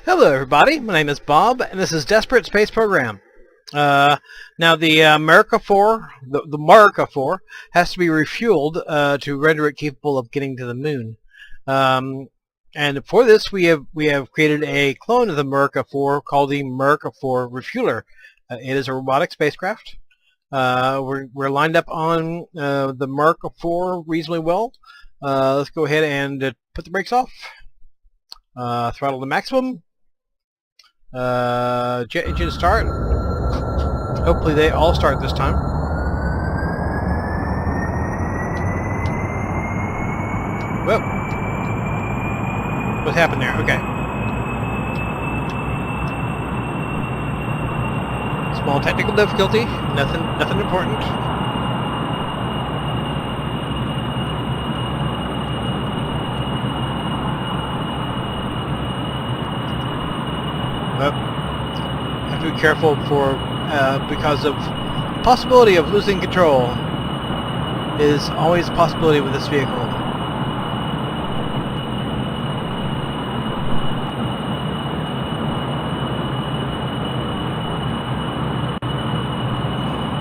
Hello everybody, my name is Bob, and this is Desperate Space Program. Now the America 4, the Murica 4, has to be refueled to render it capable of getting to the moon. And for this we have created a clone of the Murica 4 called the Murica 4 Refueler. It is a robotic spacecraft. We're lined up on the Murica 4 reasonably well. Let's go ahead and put the brakes off. Throttle to maximum. Jet engine start. Hopefully they all start this time. Whoa. What happened there? Okay. Small technical difficulty. Nothing important. Have to be careful because of possibility of losing control is always a possibility with this vehicle.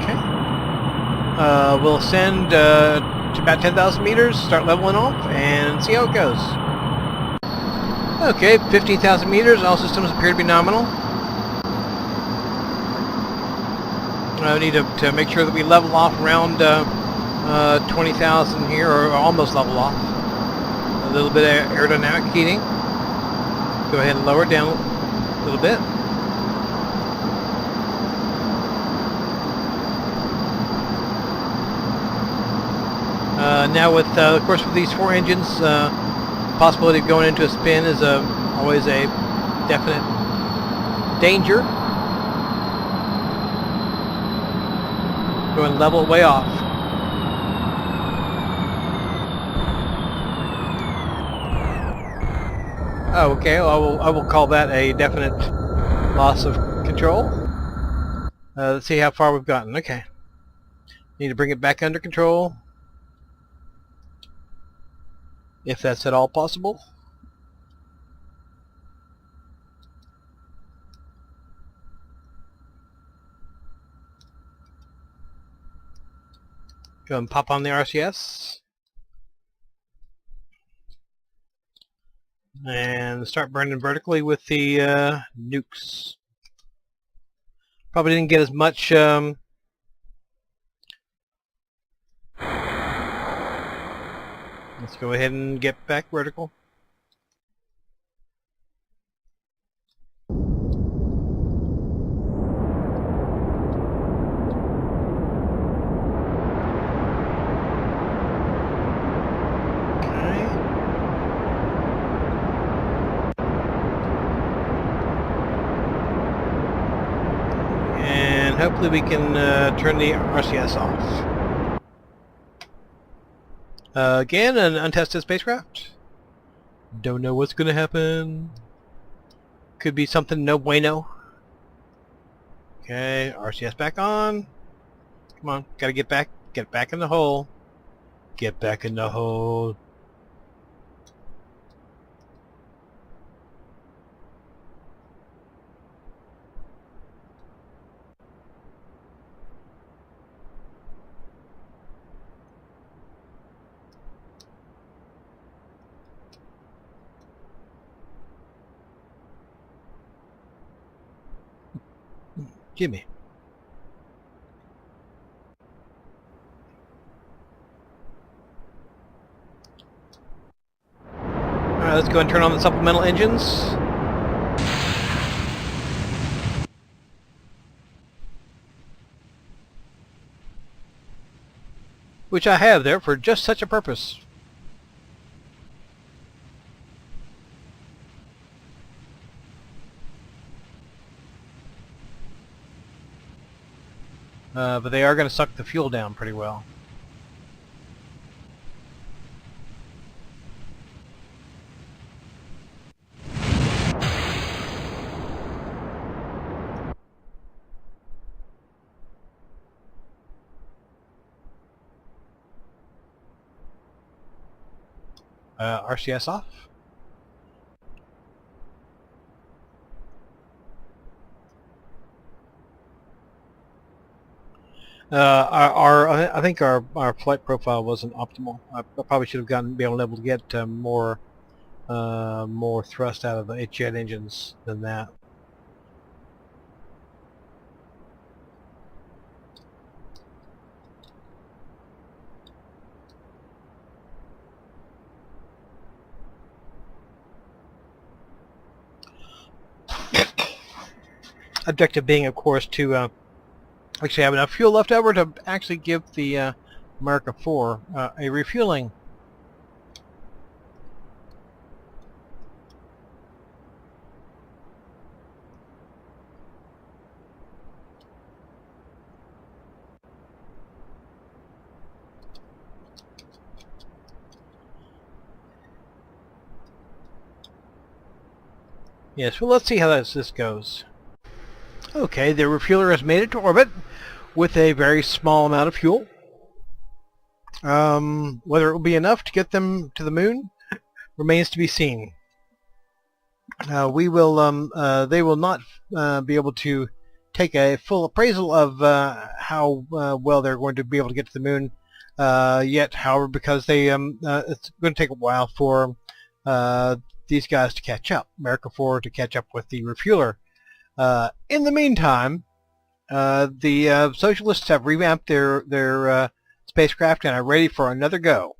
Okay. We'll ascend to about 10,000 meters, start leveling off, and see how it goes. Okay, 15,000 meters, all systems appear to be nominal. I need to make sure that we level off around 20,000 here, or almost level off. A little bit of aerodynamic heating. Go ahead and lower it down a little bit. Now with, of course, with these 4 engines, possibility of going into a spin is always a definite danger. Go and level it way off. Oh, okay. Well, I will call that a definite loss of control. Let's see how far we've gotten. Okay. Need to bring it back under control, if that's at all possible. Go and pop on the RCS. And start burning vertically with the nukes. Probably didn't get as much let's go ahead and get back vertical. Hopefully we can turn the RCS off. Again, an untested spacecraft. Don't know what's going to happen. Could be something no bueno. Okay, RCS back on. Come on, gotta get back in the hole. Get back in the hole. Gimme. Alright, let's go and turn on the supplemental engines. Which I have there for just such a purpose. But they are going to suck the fuel down pretty well. RCS off. I think our flight profile wasn't optimal. I probably should have been able to get more thrust out of the jet engines than that. Objective being, of course, to actually have enough fuel left over to actually give the America 4 a refueling. Yes, well, let's see how this goes. Okay, the refueler has made it to orbit with a very small amount of fuel. Whether it will be enough to get them to the moon remains to be seen. They will not be able to take a full appraisal of how well they're going to be able to get to the moon yet, however, because it's going to take a while for these guys to catch up, America 4 to catch up with the refueler. In the meantime, the socialists have revamped their spacecraft and are ready for another go.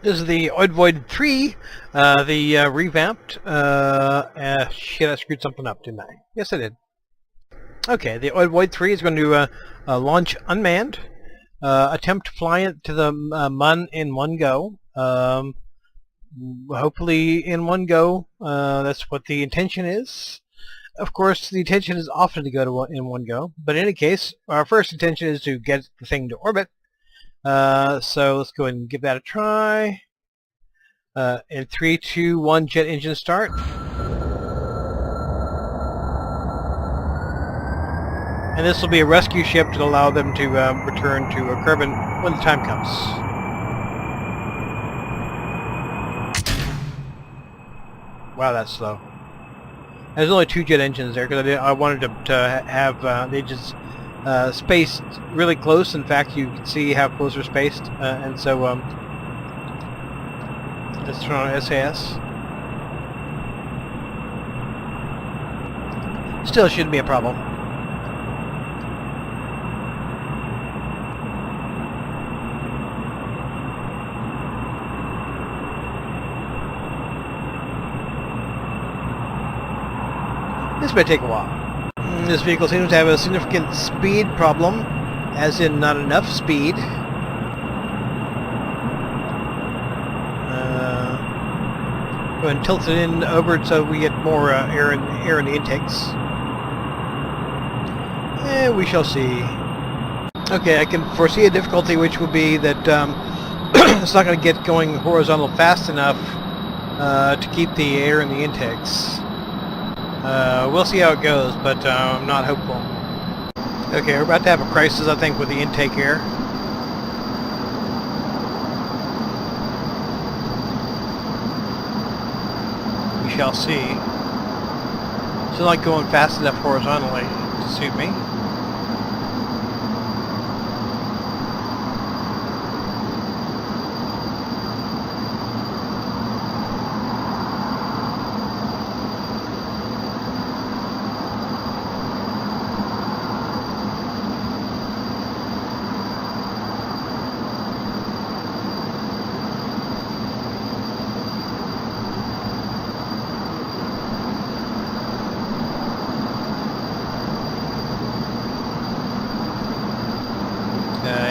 This is the Oidvoid 3, the revamped. Shit, I screwed something up, didn't I? Yes, I did. Okay, the Oidvoid 3 is going to launch unmanned, attempt to fly it to the Mun in one go. Hopefully in one go. That's what the intention is. Of course, the intention is often to go in one go, but in any case, our first intention is to get the thing to orbit. So let's go ahead and give that a try. In 3, 2, 1, jet engine start. And this will be a rescue ship to allow them to return to Kerbin when the time comes. Wow, that's slow. There's only 2 jet engines there because I wanted to have they just spaced really close. In fact, you can see how close they're spaced, and so let's turn on SAS. Still shouldn't be a problem. This may take a while. This vehicle seems to have a significant speed problem, as in not enough speed. Go ahead and tilt it in over so we get more air in the intakes. We shall see. Okay, I can foresee a difficulty, which will be that it's not going to get going horizontal fast enough to keep the air in the intakes. We'll see how it goes, but I'm not hopeful. Okay, we're about to have a crisis, I think, with the intake air. We shall see. It's not going fast enough horizontally to suit me.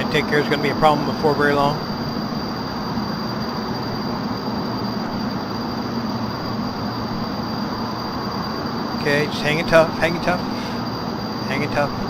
Intake air is going to be a problem before very long. Okay, just hanging tough, hanging tough, hanging tough.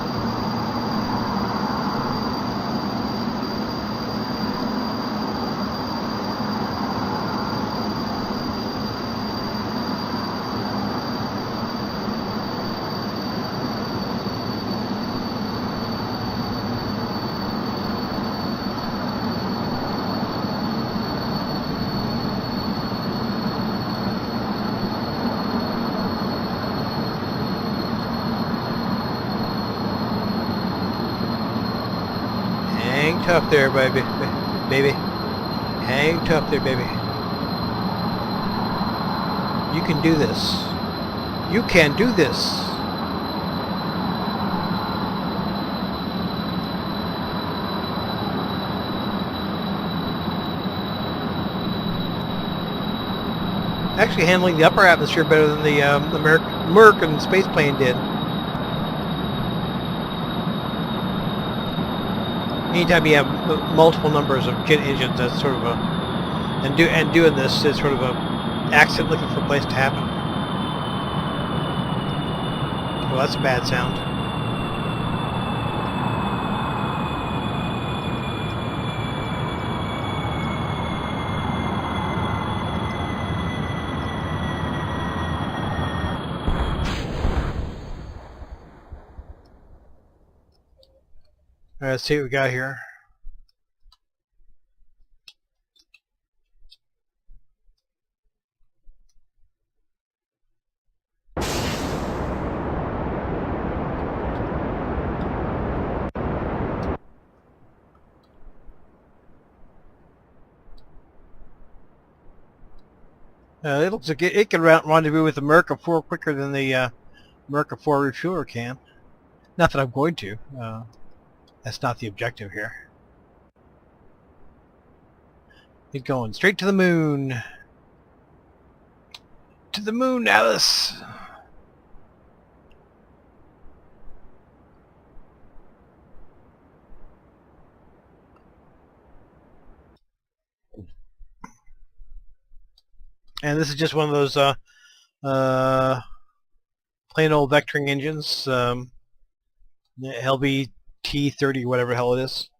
tough there, baby. Baby. Hang tough there, baby. You can do this. You can do this. Actually handling the upper atmosphere better than the Murican space plane did. Anytime you have multiple numbers of jet engines, that's sort of a doing this is sort of a accident looking for a place to happen. Well, that's a bad sound. All right, let's see what we got here. It looks like it can rendezvous with the America 4 quicker than the America 4 refueler can. Not that I'm going to. That's not the objective here. It's going straight to the moon. To the moon, Alice. And this is just one of those plain old vectoring engines, LBT30, whatever the hell it is.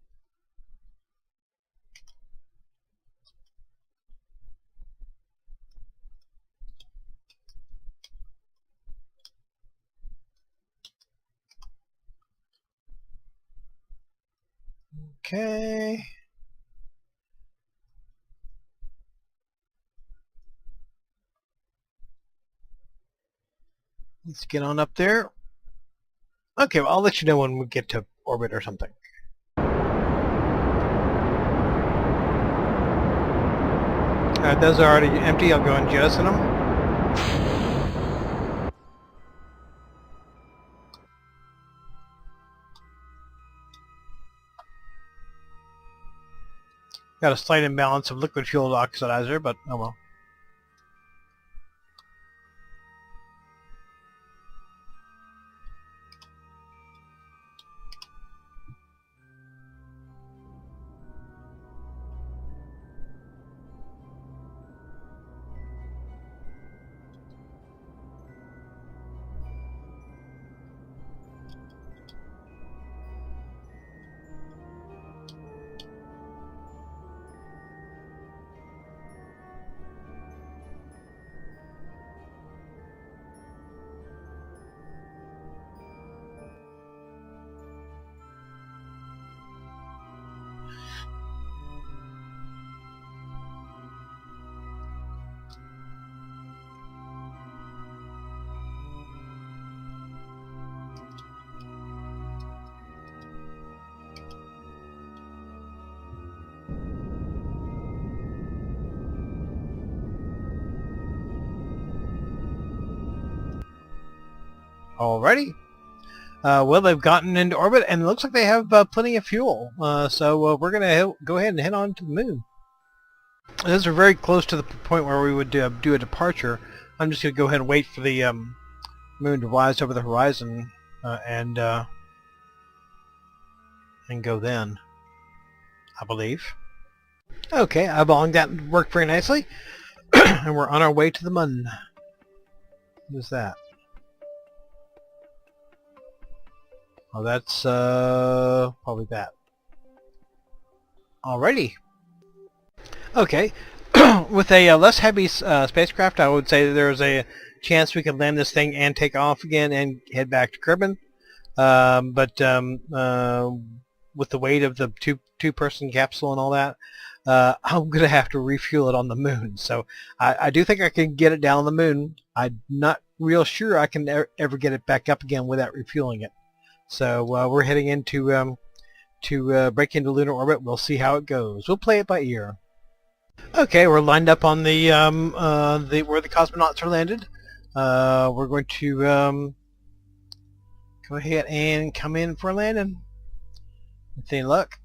Okay. Let's get on up there. Okay, well, I'll let you know when we get to orbit or something. Alright, those are already empty. I'll go and jettison them. Got a slight imbalance of liquid fuel oxidizer, but oh well. Alrighty. Well, they've gotten into orbit, and it looks like they have plenty of fuel. So we're going to go ahead and head on to the moon. Those are very close to the point where we would do a departure. I'm just going to go ahead and wait for the moon to rise over the horizon and go then, I believe. Okay, eyeballing that worked very nicely. And we're on our way to the moon. What is that? Oh, that's probably that. Alrighty. Okay. With a less heavy spacecraft, I would say there's a chance we can land this thing and take off again and head back to Kerbin. But with the weight of the two-person capsule and all that, I'm going to have to refuel it on the moon. So I do think I can get it down on the moon. I'm not real sure I can ever get it back up again without refueling it. So we're heading into to break into lunar orbit. We'll see how it goes. We'll play it by ear. Okay, we're lined up on the where the cosmonauts are landed. We're going to go ahead and come in for a landing. With any luck.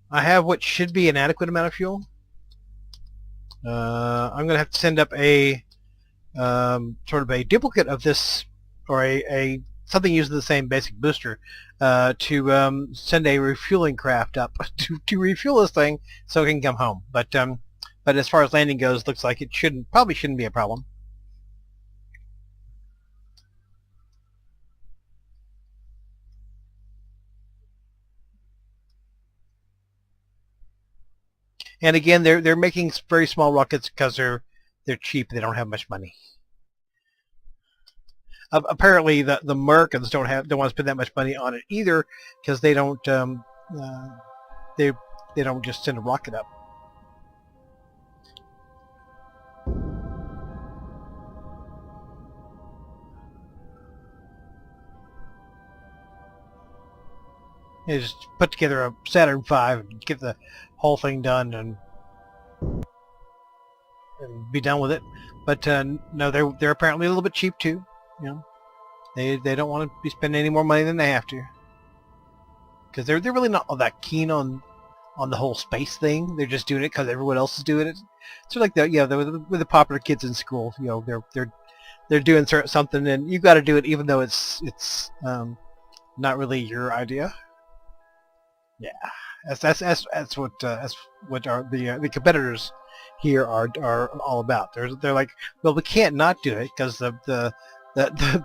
I have what should be an adequate amount of fuel. I'm going to have to send up a sort of a duplicate of this, or a something using the same basic booster, to send a refueling craft up to refuel this thing so it can come home. But as far as landing goes, looks like it probably shouldn't be a problem. And again, they're making very small rockets because they're cheap. They don't have much money. Apparently, the Muricans don't want to spend that much money on it either, because they don't they don't just send a rocket up. They just put together a Saturn V and get the whole thing done and be done with it. But no, they're apparently a little bit cheap too. You know, they don't want to be spending any more money than they have to, because they're really not all that keen on the whole space thing. They're just doing it because everyone else is doing it. So like with the popular kids in school, you know, they're doing something, and you got to do it even though it's not really your idea. Yeah, that's what the competitors here are all about. They're like, well, we can't not do it because the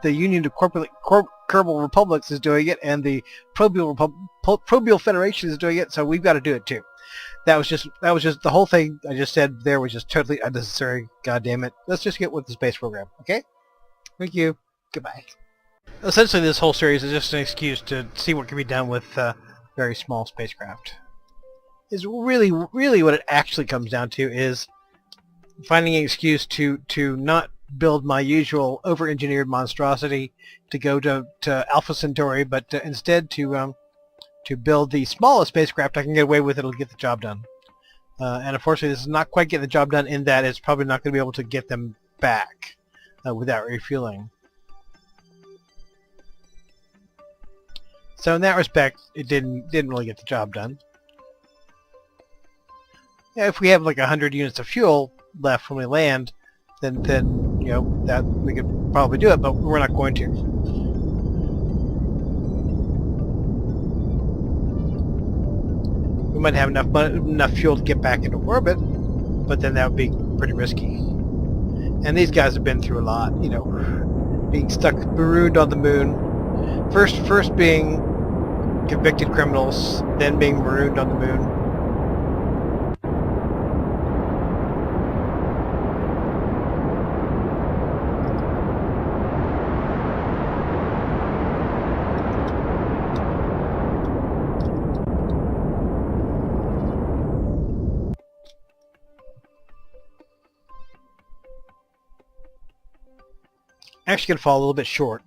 Union of Kerbal Republics is doing it, and the Probial Federation is doing it, so we've got to do it too. That was just the whole thing I just said there was just totally unnecessary. God damn it! Let's just get with the space program, okay? Thank you. Goodbye. Essentially, this whole series is just an excuse to see what can be done with very small spacecraft. Is really what it actually comes down to, is finding an excuse to not build my usual over-engineered monstrosity to go to Alpha Centauri, but instead to build the smallest spacecraft I can get away with. It'll get the job done. And unfortunately, this is not quite getting the job done, in that it's probably not going to be able to get them back without refueling. So in that respect, it didn't really get the job done. Yeah, if we have like 100 units of fuel left when we land, then you know, that we could probably do it, but we're not going to. We might have enough fuel to get back into orbit, but then that would be pretty risky. And these guys have been through a lot, you know, being stuck marooned on the moon. First being convicted criminals, then being marooned on the moon. Actually going to fall a little bit short.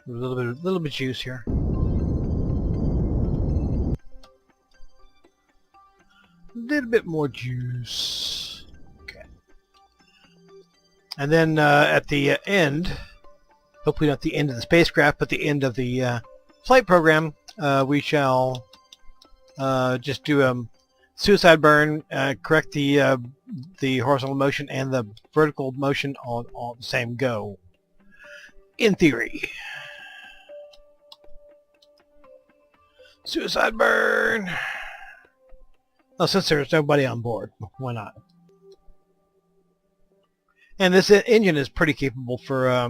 A little bit juice here. A little bit more juice. Okay. And then at the end, hopefully not the end of the spacecraft, but the end of the flight program, we shall just do a suicide burn, correct the horizontal motion and the vertical motion on the same go. In theory. Suicide burn. Oh, since there's nobody on board, why not? And this engine is pretty capable for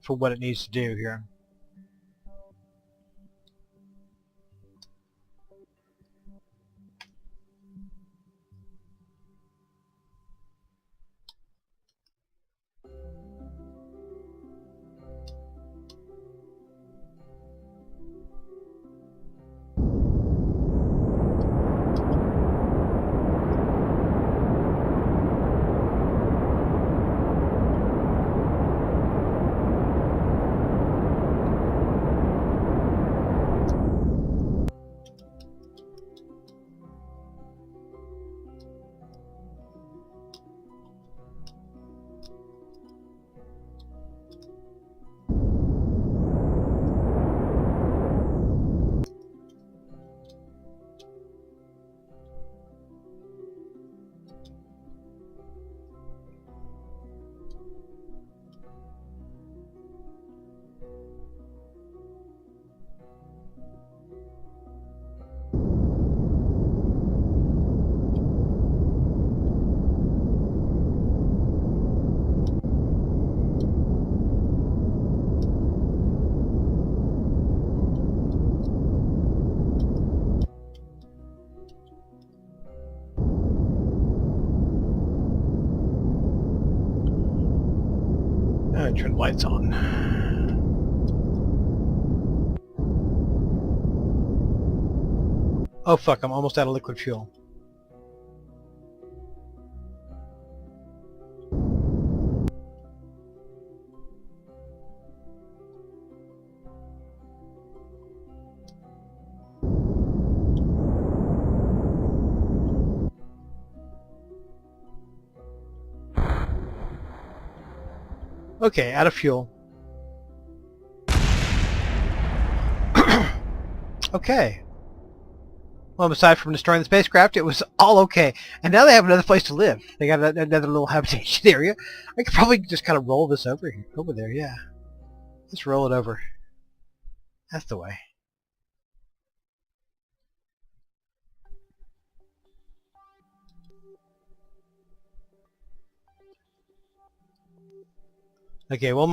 what it needs to do here. Turn the lights on. Oh fuck, I'm almost out of liquid fuel. Okay, out of fuel. Okay. Well, aside from destroying the spacecraft, it was all okay. And now they have another place to live. They got another little habitation area. I could probably just kind of roll this over here. Over there, yeah. Let's roll it over. That's the way. Okay, well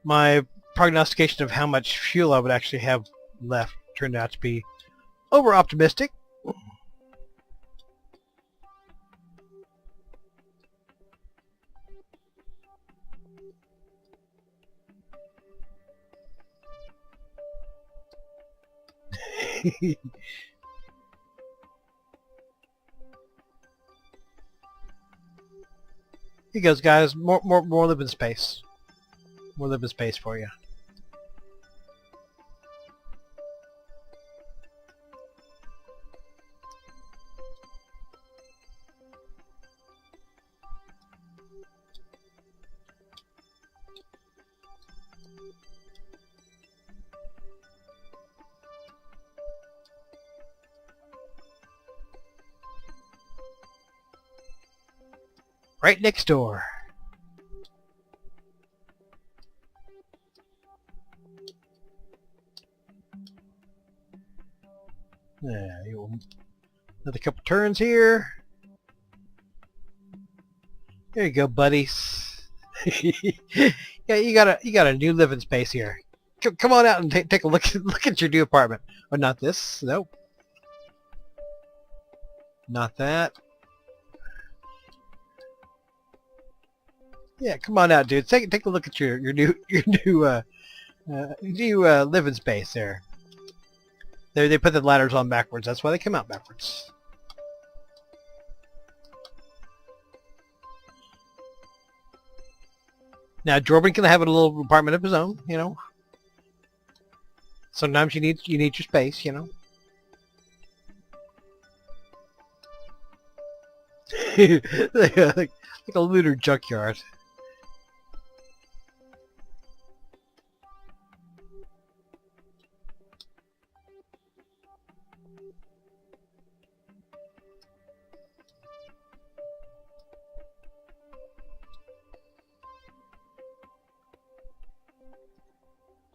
my prognostication of how much fuel I would actually have left turned out to be over-optimistic. Here goes, guys. More living space. More living space for you. Right next door. Yeah, another couple turns here. There you go, buddies. Yeah, you got a new living space here. Come on out and take a look at your new apartment. Oh, not this. Nope. Not that. Yeah, come on out, dude. Take a look at your new living space there. They put the ladders on backwards. That's why they come out backwards. Now Jordan can have a little apartment of his own, you know. Sometimes you need your space, you know. like a lunar junkyard.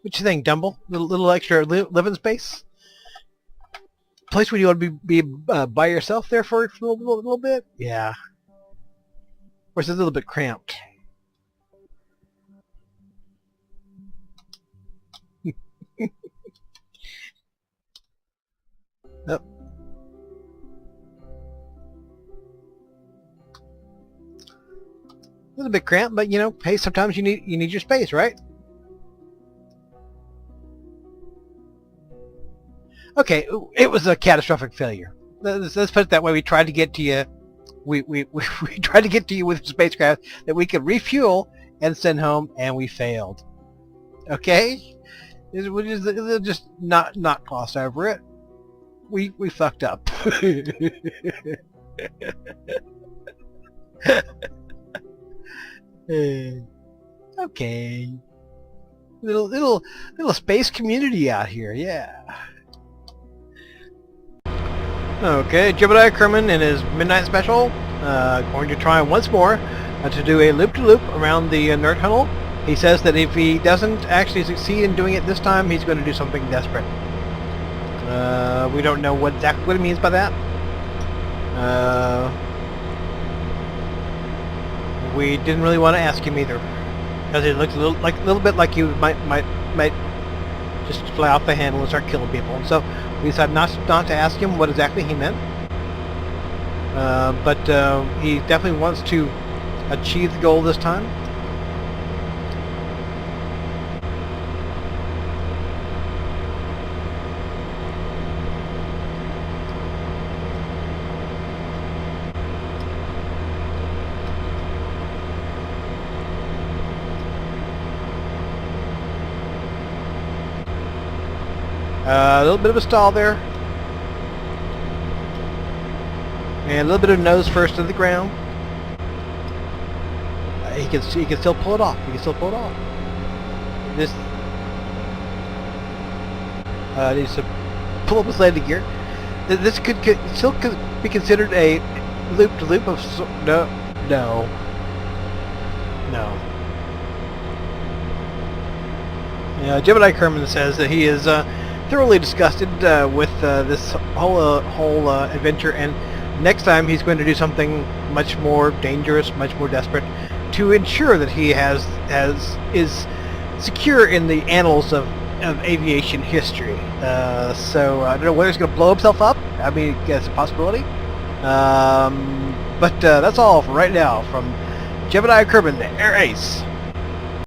What you think, Dumble? Little extra living space? Place where you want to be by yourself there for a little bit? Yeah. Or is it a little bit cramped? Nope. A little bit cramped, but you know, hey, sometimes you need your space, right? Okay, it was a catastrophic failure. Let's put it that way. We tried to get to you. We tried to get to you with a spacecraft that we could refuel and send home, and we failed. Okay, we'll just not gloss over it. We fucked up. Okay, little space community out here, yeah. Okay, Jebediah Kerman in his midnight special, going to try once more to do a loop-to-loop around the nerd tunnel. He says that if he doesn't actually succeed in doing it this time, he's going to do something desperate. We don't know exactly what he means by that. We didn't really want to ask him either, because it looks a little bit like you might just fly off the handle and start killing people. So we decided not to ask him what exactly he meant. But he definitely wants to achieve the goal this time. A little bit of a stall there, and a little bit of nose first to the ground. He can still pull it off. He can still pull it off. This needs to pull up his landing gear. This could still be considered a loop-to-loop of no. Yeah, Jebediah Kerman says that he is thoroughly disgusted with this whole adventure, and next time he's going to do something much more dangerous, much more desperate, to ensure that he is secure in the annals of aviation history. So I don't know whether he's going to blow himself up. I mean, it's a possibility. But that's all for right now from Jebediah Kerman, the Air Ace.